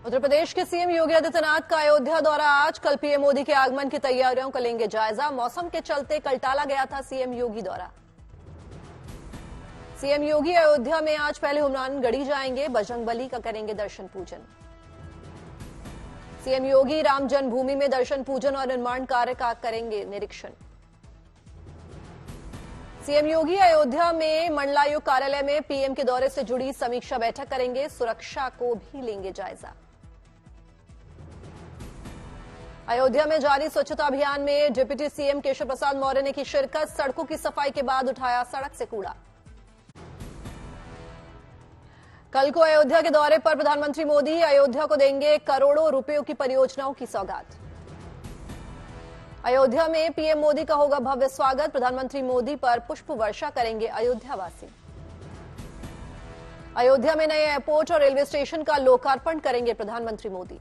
उत्तर प्रदेश के सीएम योगी आदित्यनाथ का अयोध्या दौरा आज। कल पीएम मोदी के आगमन की तैयारियों का लेंगे जायजा। मौसम के चलते कल टाला गया था सीएम योगी दौरा। सीएम योगी अयोध्या में आज पहले हनुमानगढ़ी जाएंगे, बजरंगबली का करेंगे दर्शन पूजन। सीएम योगी राम जन्मभूमि में दर्शन पूजन और निर्माण कार्य का करेंगे निरीक्षण। सीएम योगी अयोध्या में मंडलायुक्त कार्यालय में पीएम के दौरे से जुड़ी समीक्षा बैठक करेंगे, सुरक्षा को भी लेंगे जायजा। अयोध्या में जारी स्वच्छता अभियान में डिप्टी सीएम केशव प्रसाद मौर्य ने की शिरकत। सड़कों की सफाई के बाद उठाया सड़क से कूड़ा। कल को अयोध्या के दौरे पर प्रधानमंत्री मोदी अयोध्या को देंगे करोड़ों रुपयों की परियोजनाओं की सौगात। अयोध्या में पीएम मोदी का होगा भव्य स्वागत। प्रधानमंत्री मोदी पर पुष्प वर्षा करेंगे अयोध्यावासी। अयोध्या में नए एयरपोर्ट और रेलवे स्टेशन का लोकार्पण करेंगे प्रधानमंत्री मोदी।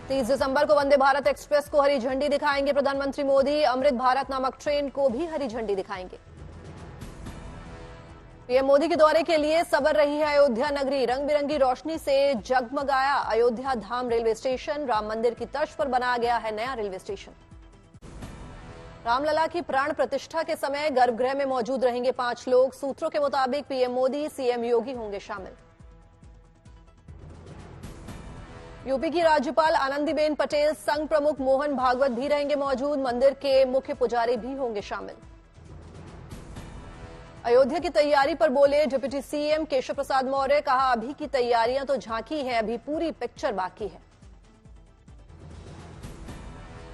30 दिसंबर को वंदे भारत एक्सप्रेस को हरी झंडी दिखाएंगे प्रधानमंत्री मोदी। अमृत भारत नामक ट्रेन को भी हरी झंडी दिखाएंगे। पीएम मोदी के दौरे के लिए सवर रही है अयोध्या नगरी। रंग बिरंगी रोशनी से जगमगाया अयोध्या धाम रेलवे स्टेशन। राम मंदिर की तर्ज पर बनाया गया है नया रेलवे स्टेशन। रामलला की प्राण प्रतिष्ठा के समय गर्भगृह में मौजूद रहेंगे 5 लोग। सूत्रों के मुताबिक पीएम मोदी, सीएम योगी होंगे शामिल। यूपी की राज्यपाल आनंदीबेन पटेल, संघ प्रमुख मोहन भागवत भी रहेंगे मौजूद। मंदिर के मुख्य पुजारी भी होंगे शामिल। अयोध्या की तैयारी पर बोले डिप्टी सीएम केशव प्रसाद मौर्य। कहा, अभी की तैयारियां तो झांकी है, अभी पूरी पिक्चर बाकी है।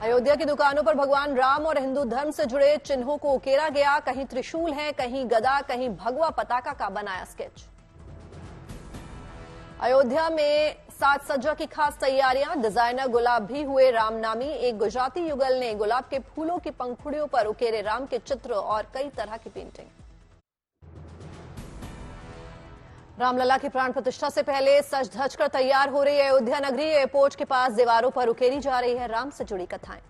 अयोध्या की दुकानों पर भगवान राम और हिंदू धर्म से जुड़े चिन्हों को उकेरा गया। कहीं त्रिशूल है, कहीं गदा, कहीं भगवा पताका का बनाया स्केच। अयोध्या में साज सज्जा की खास तैयारियां। डिजाइनर गुलाब भी हुए रामनामी। एक गुजराती युगल ने गुलाब के फूलों की पंखुड़ियों पर उकेरे राम के चित्र और कई तरह की पेंटिंग। रामलला की प्राण प्रतिष्ठा से पहले सज धज कर तैयार हो रही है अयोध्या नगरी। एयरपोर्ट के पास दीवारों पर उकेरी जा रही है राम से जुड़ी कथाएं।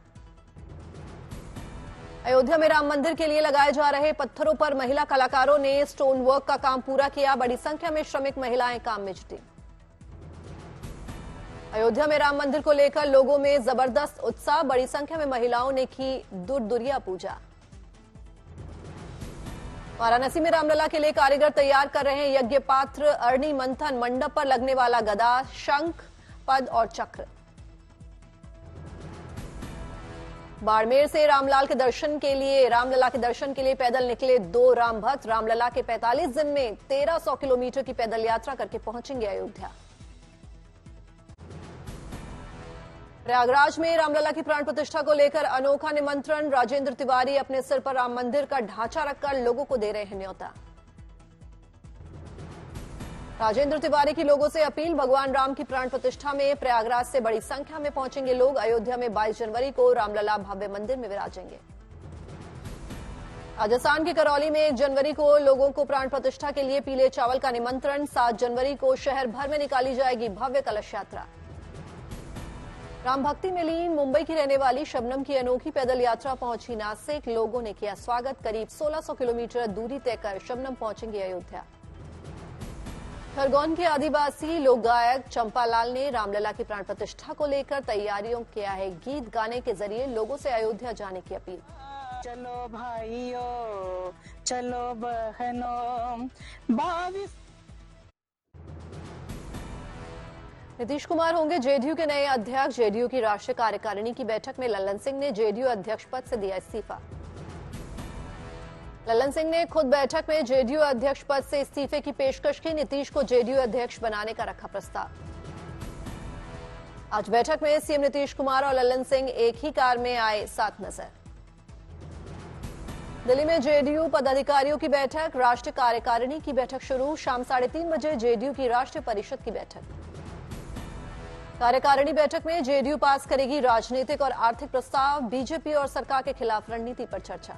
अयोध्या में राम मंदिर के लिए लगाए जा रहे पत्थरों पर महिला कलाकारों ने स्टोन वर्क का काम पूरा किया। बड़ी संख्या में श्रमिक महिलाएं काम में जुटी। अयोध्या में राम मंदिर को लेकर लोगों में जबरदस्त उत्साह। बड़ी संख्या में महिलाओं ने की दुर्दुरिया पूजा। वाराणसी में रामलला के लिए कारीगर तैयार कर रहे हैं यज्ञ पात्र, अरणी मंथन, मंडप पर लगने वाला गदा, शंख, पद और चक्र। बाड़मेर से रामलला के दर्शन के लिए पैदल निकले 2 राम भक्त। रामलला के 45 दिन में 1300 किलोमीटर की पैदल यात्रा करके पहुंचेंगे अयोध्या। प्रयागराज में रामलला की प्राण प्रतिष्ठा को लेकर अनोखा निमंत्रण। राजेंद्र तिवारी अपने सिर पर राम मंदिर का ढांचा रखकर लोगों को दे रहे हैं न्योता। राजेंद्र तिवारी की लोगों से अपील। भगवान राम की प्राण प्रतिष्ठा में प्रयागराज से बड़ी संख्या में पहुंचेंगे लोग। अयोध्या में 22 जनवरी को रामलला भव्य मंदिर में विराजेंगे। राजस्थान के करौली में 1 जनवरी को लोगों को प्राण प्रतिष्ठा के लिए पीले चावल का निमंत्रण। 7 जनवरी को शहर भर में निकाली जाएगी भव्य कलश यात्रा। राम भक्ति में लीन मुंबई की रहने वाली शबनम की अनोखी पैदल यात्रा पहुंची नासिक। लोगों ने किया स्वागत। करीब 1600 किलोमीटर दूरी तय कर शबनम पहुंचेंगे अयोध्या। खरगोन के आदिवासी लोक गायक चंपालाल ने रामलला की प्राण प्रतिष्ठा को लेकर तैयारियों किया है। गीत गाने के जरिए लोगों से अयोध्या जाने की अपील। चलो भाइयों, चलो बहनों, 22 नीतीश कुमार होंगे जेडीयू के नए अध्यक्ष। जेडीयू की राष्ट्रीय कार्यकारिणी की बैठक में लल्लन सिंह ने जेडीयू अध्यक्ष पद से दिया इस्तीफा। लल्लन सिंह ने खुद बैठक में जेडीयू अध्यक्ष पद से इस्तीफे की पेशकश की। नीतीश को जेडीयू अध्यक्ष बनाने का रखा प्रस्ताव। आज बैठक में सीएम नीतीश कुमार और लल्लन सिंह एक ही कार में आए साथ नजर। दिल्ली में जेडीयू पदाधिकारियों की बैठक। राष्ट्रीय कार्यकारिणी की बैठक शुरू। शाम 3:30 बजे जेडीयू की राष्ट्रीय परिषद की बैठक। कार्यकारिणी बैठक में जेडीयू पास करेगी राजनीतिक और आर्थिक प्रस्ताव। बीजेपी और सरकार के खिलाफ रणनीति पर चर्चा।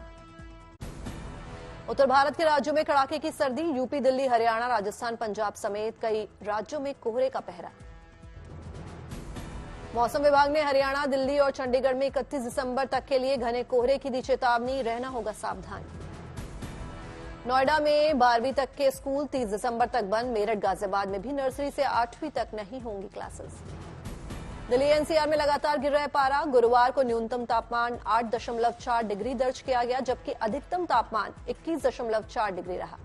उत्तर भारत के राज्यों में कड़ाके की सर्दी। यूपी, दिल्ली, हरियाणा, राजस्थान, पंजाब समेत कई राज्यों में कोहरे का पहरा। मौसम विभाग ने हरियाणा, दिल्ली और चंडीगढ़ में 31 दिसंबर तक के लिए घने कोहरे की दी चेतावनी। रहना होगा सावधान। नोएडा में 12वीं तक के स्कूल 30 दिसंबर तक बंद। मेरठ गाजियाबाद में भी नर्सरी से 8वीं तक नहीं होंगी क्लासेस। दिल्ली एनसीआर में लगातार गिर रहा है पारा। गुरुवार को न्यूनतम तापमान 8.4 डिग्री दर्ज किया गया, जबकि अधिकतम तापमान 21.4 डिग्री रहा।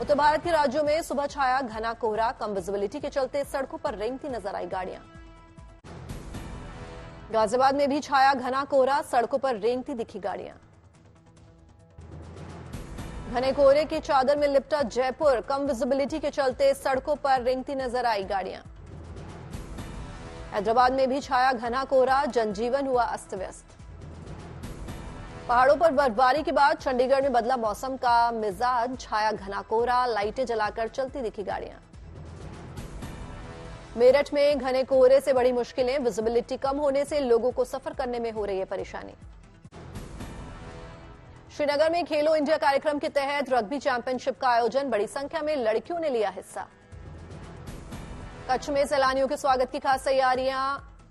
उत्तर भारत के राज्यों में सुबह छाया घना कोहरा। कम विजिबिलिटी के चलते सड़कों पर रेंगती नजर आई गाड़ियां। गाजियाबाद में भी छाया घना कोहरा, सड़कों पर रेंगती दिखी गाड़ियां। घने कोहरे की चादर में लिपटा जयपुर। कम विजिबिलिटी के चलते सड़कों पर रेंगती नजर आई गाड़ियां। हैदराबाद में भी छाया घना कोहरा, जनजीवन हुआ अस्त व्यस्त। पहाड़ों पर बर्फबारी के बाद चंडीगढ़ में बदला मौसम का मिजाज। छाया घना कोहरा, लाइटें जलाकर चलती दिखी गाड़ियां। मेरठ में घने कोहरे से बड़ी मुश्किलें। विजिबिलिटी कम होने से लोगों को सफर करने में हो रही है परेशानी। श्रीनगर में खेलो इंडिया कार्यक्रम के तहत रग्बी चैंपियनशिप का आयोजन। बड़ी संख्या में लड़कियों ने लिया हिस्सा। कच्छ में सैलानियों के स्वागत की खास तैयारियां।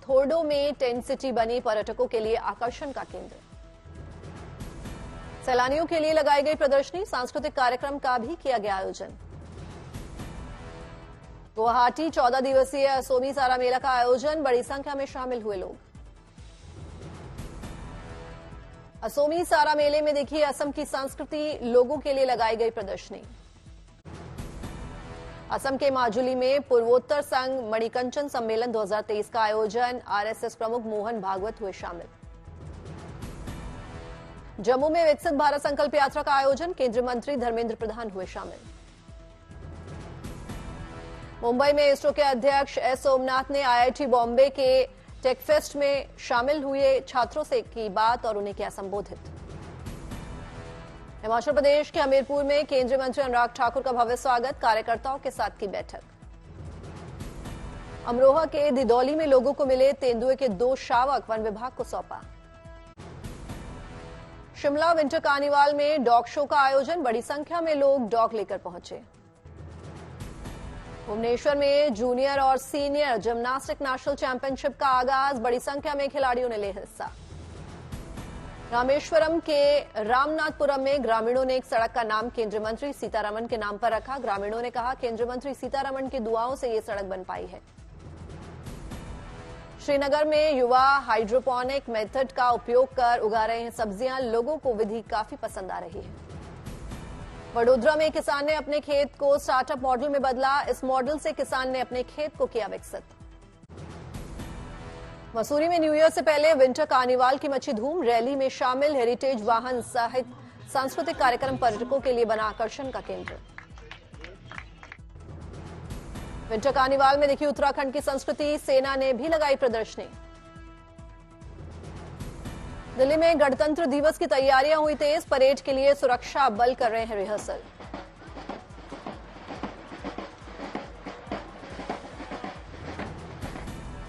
थोरडो में टेंट सिटी बनी पर्यटकों के लिए आकर्षण का केंद्र। सैलानियों के लिए लगाई गई प्रदर्शनी। सांस्कृतिक कार्यक्रम का भी किया गया आयोजन। गुवाहाटी 14 दिवसीय असोमी सारा मेला का आयोजन। बड़ी संख्या में शामिल हुए लोग। असोमी सारा मेले में देखिए असम की संस्कृति। लोगों के लिए लगाई गई प्रदर्शनी। असम के माजुली में पूर्वोत्तर संघ मणिकंचन सम्मेलन 2023 का आयोजन। आरएसएस प्रमुख मोहन भागवत हुए शामिल। जम्मू में विकसित भारत संकल्प यात्रा का आयोजन। केंद्रीय मंत्री धर्मेंद्र प्रधान हुए शामिल। मुंबई में इसरो के अध्यक्ष एस सोमनाथ ने आईआईटी बॉम्बे के टेकफेस्ट में शामिल हुए छात्रों से की बात और उन्हें किया संबोधित। हिमाचल प्रदेश के हमीरपुर में केंद्रीय मंत्री अनुराग ठाकुर का भव्य स्वागत। कार्यकर्ताओं के साथ की बैठक। अमरोहा के दिदौली में लोगों को मिले तेंदुए के 2 शावक। वन विभाग को सौंपा। शिमला विंटर कार्निवाल में डॉग शो का आयोजन। बड़ी संख्या में लोग डॉग लेकर पहुंचे। भुवनेश्वर में जूनियर और सीनियर जिम्नास्टिक नेशनल चैंपियनशिप का आगाज। बड़ी संख्या में खिलाड़ियों ने लिया हिस्सा। रामेश्वरम के रामनाथपुरम में ग्रामीणों ने एक सड़क का नाम केंद्रीय मंत्री सीतारमण के नाम पर रखा। ग्रामीणों ने कहा केंद्रीय मंत्री सीतारमण की दुआओं से ये सड़क बन पाई है। श्रीनगर में युवा हाइड्रोपोनिक मेथड का उपयोग कर उगा रहे हैं सब्जियां। लोगों को विधि काफी पसंद आ रही है। वडोदरा में किसान ने अपने खेत को स्टार्टअप मॉडल में बदला। इस मॉडल से किसान ने अपने खेत को किया विकसित। मसूरी में न्यू ईयर से पहले विंटर कार्निवाल की मची धूम। रैली में शामिल हेरिटेज वाहन सहित सांस्कृतिक कार्यक्रम पर्यटकों के लिए बना आकर्षण का केंद्र। विंटर कार्निवाल में देखी उत्तराखंड की संस्कृति। सेना ने भी लगाई प्रदर्शनी। दिल्ली में गणतंत्र दिवस की तैयारियां हुई तेज। परेड के लिए सुरक्षा बल कर रहे हैं रिहर्सल।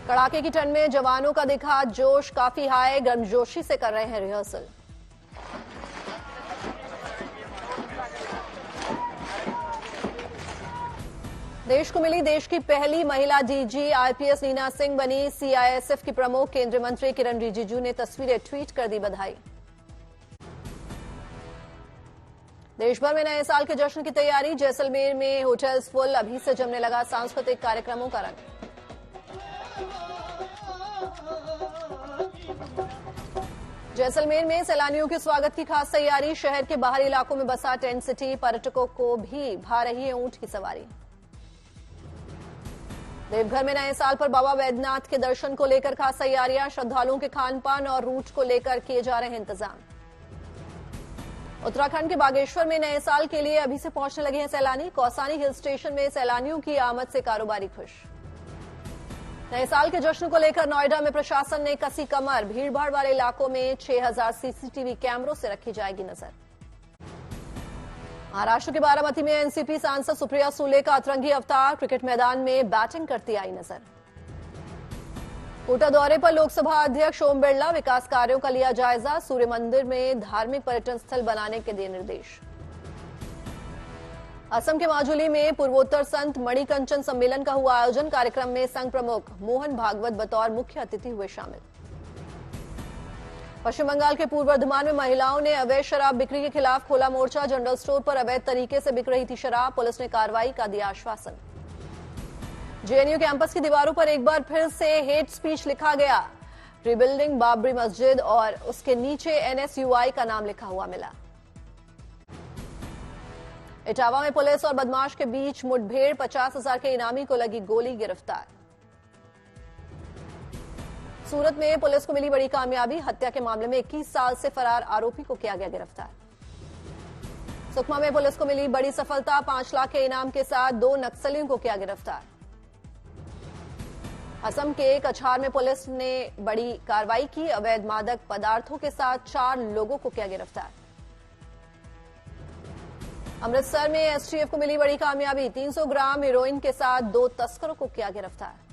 कड़ाके की ठंड में जवानों का दिखा जोश काफी हाई। गर्मजोशी से कर रहे हैं रिहर्सल। देश को मिली देश की पहली महिला डीजी। आईपीएस नीना सिंह बनी सीआईएसएफ की प्रमुख। केंद्रीय मंत्री किरण रिजिजू ने तस्वीरें ट्वीट कर दी बधाई। देश भर में नए साल के जश्न की तैयारी। जैसलमेर में होटल्स फुल। अभी से जमने लगा सांस्कृतिक कार्यक्रमों का रंग। जैसलमेर में सैलानियों के स्वागत की खास तैयारी। शहर के बाहरी इलाकों में बसा टेंट सिटी। पर्यटकों को भी भा रही है ऊंट की सवारी। देवघर में नए साल पर बाबा वैद्यनाथ के दर्शन को लेकर खास तैयारियां। श्रद्धालुओं के खान-पान और रूट को लेकर किए जा रहे हैं इंतजाम। उत्तराखंड के बागेश्वर में नए साल के लिए अभी से पहुंचने लगे हैं सैलानी। कौसानी हिल स्टेशन में सैलानियों की आमद से कारोबारी खुश। नए साल के जश्न को लेकर नोएडा में प्रशासन ने कसी कमर। भीड़भाड़ वाले इलाकों में 6000 सीसीटीवी कैमरों से रखी जाएगी नजर। महाराष्ट्र के बारामती में एनसीपी सांसद सुप्रिया सुले का अतरंगी अवतार। क्रिकेट मैदान में बैटिंग करती आई नजर। कोटा दौरे पर लोकसभा अध्यक्ष ओम बिरला। विकास कार्यों का लिया जायजा। सूर्य मंदिर में धार्मिक पर्यटन स्थल बनाने के दिए निर्देश। असम के माजुली में पूर्वोत्तर संत मणिकंचन सम्मेलन का हुआ आयोजन। कार्यक्रम में संघ प्रमुख मोहन भागवत बतौर मुख्य अतिथि हुए शामिल। पश्चिम बंगाल के पूर्व वर्धमान में महिलाओं ने अवैध शराब बिक्री के खिलाफ खोला मोर्चा। जनरल स्टोर पर अवैध तरीके से बिक रही थी शराब। पुलिस ने कार्रवाई का दिया आश्वासन। जेएनयू कैंपस की दीवारों पर एक बार फिर से हेट स्पीच लिखा गया। रिबिल्डिंग बाबरी मस्जिद और उसके नीचे एनएसयूआई का नाम लिखा हुआ मिला। इटावा में पुलिस और बदमाश के बीच मुठभेड़। 50,000 के इनामी को लगी गोली, गिरफ्तार। सूरत में पुलिस को मिली बड़ी कामयाबी। हत्या के मामले में 21 साल से फरार आरोपी को किया गया गिरफ्तार। सुकमा में पुलिस को मिली बड़ी सफलता। 5 लाख के इनाम के साथ 2 नक्सलियों को किया गिरफ्तार। असम के कछार में पुलिस ने बड़ी कार्रवाई की। अवैध मादक पदार्थों के साथ 4 लोगों को किया गिरफ्तार। अमृतसर में एसटीएफ को मिली बड़ी कामयाबी। 300 ग्राम हेरोइन के साथ 2 तस्करों को किया गिरफ्तार।